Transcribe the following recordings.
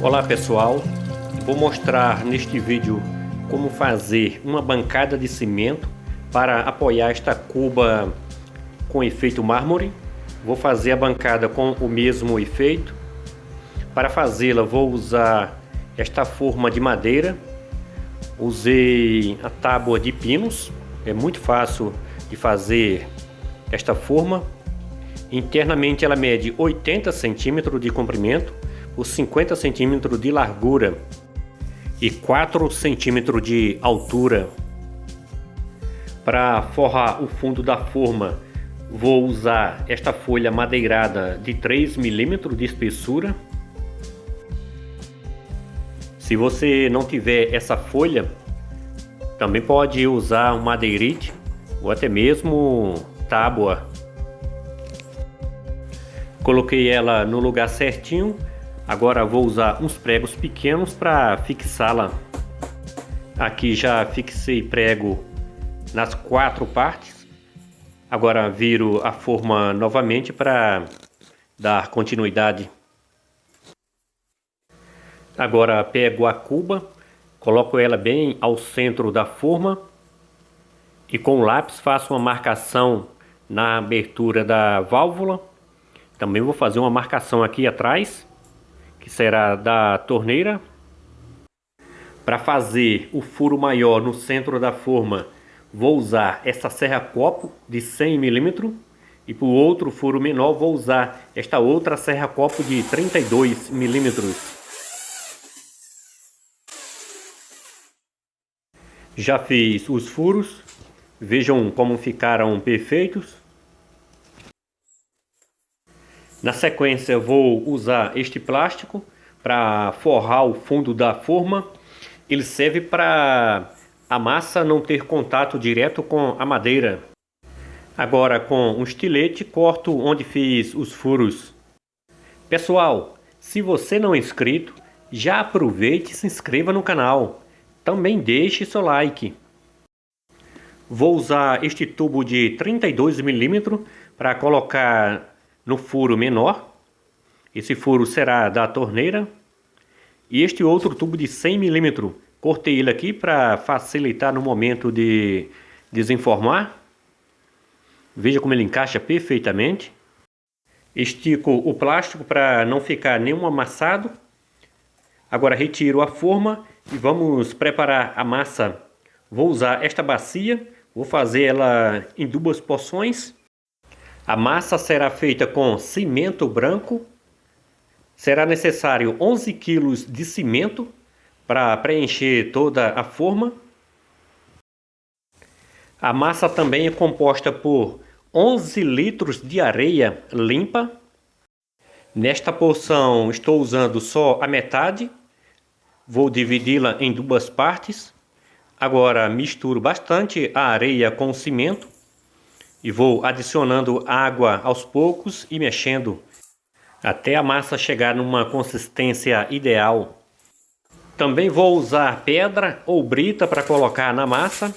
Olá pessoal, vou mostrar neste vídeo como fazer uma bancada de cimento para apoiar esta cuba com efeito mármore. Vou fazer a bancada com o mesmo efeito. Para fazê-la vou usar esta forma de madeira. Usei a tábua de pinos, é muito fácil de fazer esta forma. Internamente ela mede 80 centímetros de comprimento por 50 centímetros de largura e 4 centímetros de altura. Para forrar o fundo da forma, vou usar esta folha madeirada de 3 milímetros de espessura. Se você não tiver essa folha, também pode usar um madeirite ou até mesmo tábua. Coloquei ela no lugar certinho. Agora vou usar uns pregos pequenos para fixá-la. Aqui já fixei prego nas 4 partes. Agora viro a forma novamente para dar continuidade. Agora pego a cuba, coloco ela bem ao centro da forma e com o lápis faço uma marcação na abertura da válvula. Também vou fazer uma marcação aqui atrás, que será da torneira. Para fazer o furo maior no centro da forma, vou usar essa serra-copo de 100 milímetros e para o outro furo menor vou usar esta outra serra-copo de 32 milímetros. Já fiz os furos, vejam como ficaram perfeitos. Na sequência vou usar este plástico para forrar o fundo da forma. Ele serve para a massa não ter contato direto com a madeira. Agora com um estilete corto onde fiz os furos. Pessoal, se você não é inscrito, já aproveite e se inscreva no canal. Também deixe seu like. Vou usar este tubo de 32 milímetros para colocar no furo menor. Esse furo será da torneira. E este outro tubo de 100 milímetros, cortei ele aqui para facilitar no momento de desenformar. Veja como ele encaixa perfeitamente. Estico o plástico para não ficar nenhum amassado. Agora retiro a forma e vamos preparar a massa. Vou usar esta bacia, vou fazer ela em 2 porções. A massa será feita com cimento branco. Será necessário 11 kg de cimento para preencher toda a forma. A massa também é composta por 11 litros de areia limpa. Nesta porção estou usando só a metade. Vou dividi-la em 2 partes. Agora misturo bastante a areia com o cimento. E vou adicionando água aos poucos e mexendo até a massa chegar numa consistência ideal. Também vou usar pedra ou brita para colocar na massa.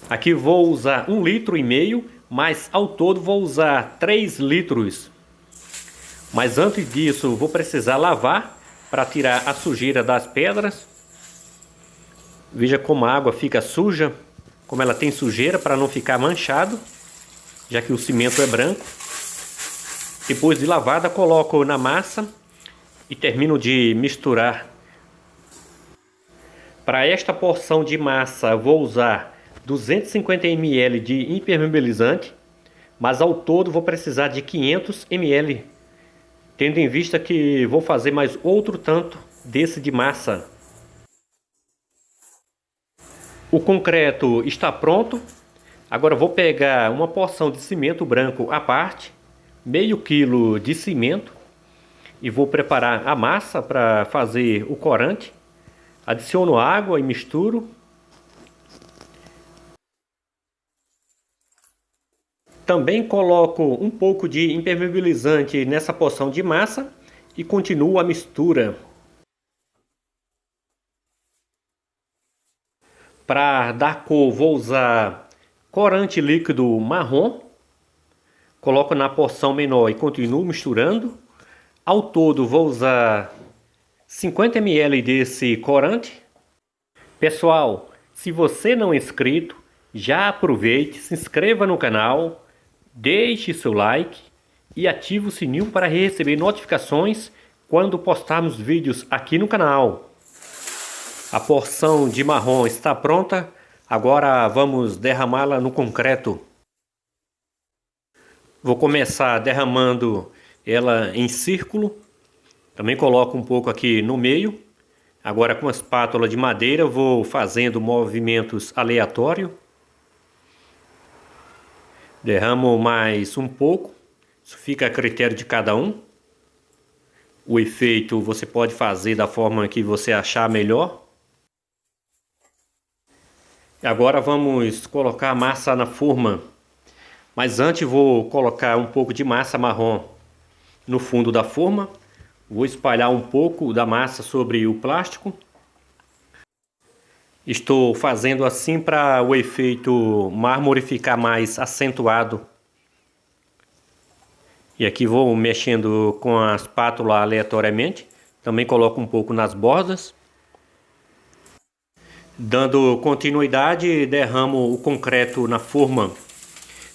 Aqui vou usar 1,5 litro, mas ao todo vou usar 3 litros. Mas antes disso vou precisar lavar para tirar a sujeira das pedras. Veja como a água fica suja, como ela tem sujeira para não ficar manchado, já que o cimento é branco. Depois de lavada, coloco na massa e termino de misturar. Para esta porção de massa, vou usar 250 ml de impermeabilizante, mas ao todo vou precisar de 500 ml, tendo em vista que vou fazer mais outro tanto desse de massa. O concreto está pronto. Agora vou pegar uma porção de cimento branco à parte, meio quilo de cimento, e vou preparar a massa para fazer o corante. Adiciono água e misturo. Também coloco um pouco de impermeabilizante nessa porção de massa e continuo a mistura. Para dar cor vou usar corante líquido marrom. Coloco na porção menor e continuo misturando. Ao todo vou usar 50 ml desse corante. Pessoal, se você não é inscrito, já aproveite, se inscreva no canal, deixe seu like e ative o sininho para receber notificações quando postarmos vídeos aqui no canal. A porção de marrom está pronta, agora vamos derramá-la no concreto. Vou começar derramando ela em círculo, também coloco um pouco aqui no meio. Agora com a espátula de madeira vou fazendo movimentos aleatórios. Derramo mais um pouco, isso fica a critério de cada um. O efeito você pode fazer da forma que você achar melhor. Agora vamos colocar a massa na forma. Mas antes vou colocar um pouco de massa marrom no fundo da forma. Vou espalhar um pouco da massa sobre o plástico. Estou fazendo assim para o efeito mármore ficar mais acentuado. E aqui vou mexendo com a espátula aleatoriamente. Também coloco um pouco nas bordas. Dando continuidade, derramo o concreto na forma.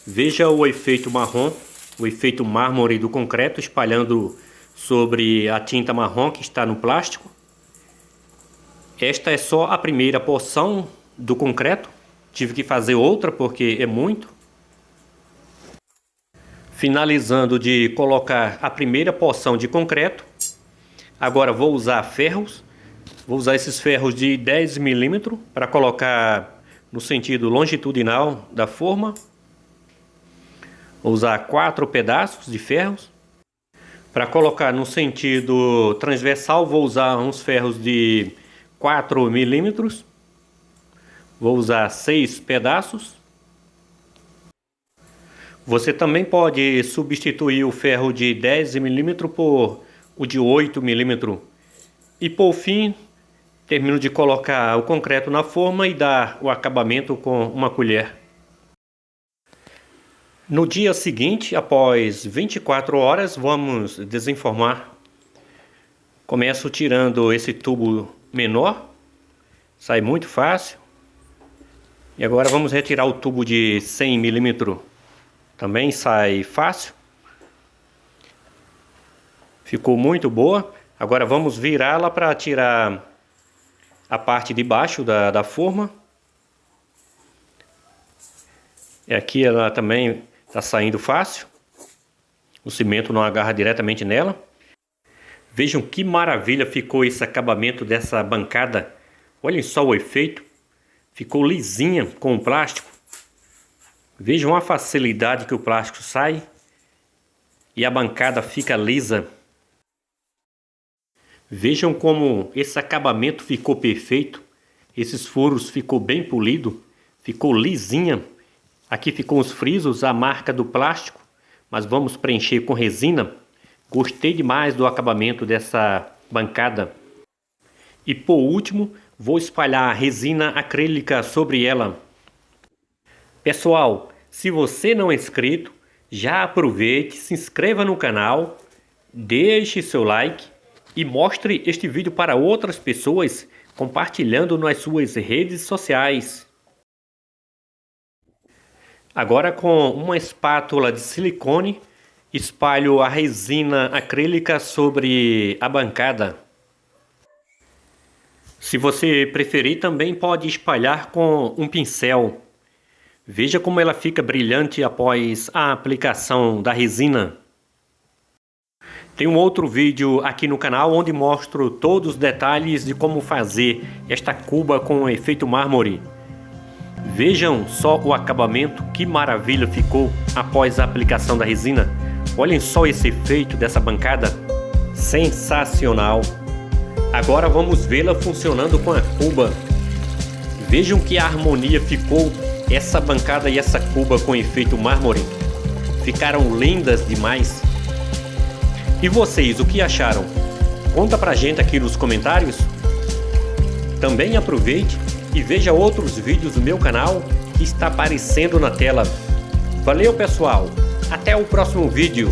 Veja o efeito marrom, o efeito mármore do concreto espalhando sobre a tinta marrom que está no plástico. Esta é só a primeira porção do concreto. Tive que fazer outra porque é muito. Finalizando de colocar a primeira porção de concreto. Agora vou usar ferros. Vou usar esses ferros de 10 milímetros para colocar no sentido longitudinal da forma. Vou usar 4 pedaços de ferros. Para colocar no sentido transversal, vou usar uns ferros de 4 milímetros. Vou usar 6 pedaços. Você também pode substituir o ferro de 10 milímetros por o de 8 milímetros. E por fim, termino de colocar o concreto na forma e dar o acabamento com uma colher. No dia seguinte, após 24 horas, vamos desenformar. Começo tirando esse tubo menor, sai muito fácil. E agora vamos retirar o tubo de 100 milímetros, também sai fácil. Ficou muito boa. Agora vamos virá-la para tirar a parte de baixo da forma. E aqui ela também está saindo fácil. O cimento não agarra diretamente nela. Vejam que maravilha ficou esse acabamento dessa bancada. Olhem só o efeito. Ficou lisinha com o plástico. Vejam a facilidade que o plástico sai. E a bancada fica lisa. Vejam como esse acabamento ficou perfeito. Esses furos ficou bem polido. Ficou lisinha. Aqui ficou os frisos, a marca do plástico, mas vamos preencher com resina. Gostei demais do acabamento dessa bancada. E por último, vou espalhar a resina acrílica sobre ela. Pessoal, se você não é inscrito, já aproveite, se inscreva no canal, deixe seu like e mostre este vídeo para outras pessoas, compartilhando nas suas redes sociais. Agora com uma espátula de silicone, espalho a resina acrílica sobre a bancada. Se você preferir, também pode espalhar com um pincel. Veja como ela fica brilhante após a aplicação da resina. Tem um outro vídeo aqui no canal onde mostro todos os detalhes de como fazer esta cuba com efeito mármore. Vejam só o acabamento, que maravilha ficou após a aplicação da resina. Olhem só esse efeito dessa bancada. Sensacional! Agora vamos vê-la funcionando com a cuba. Vejam que harmonia ficou essa bancada e essa cuba com efeito mármore. Ficaram lindas demais. E vocês, o que acharam? Conta pra gente aqui nos comentários. Também aproveite e veja outros vídeos do meu canal que está aparecendo na tela. Valeu, pessoal! Até o próximo vídeo!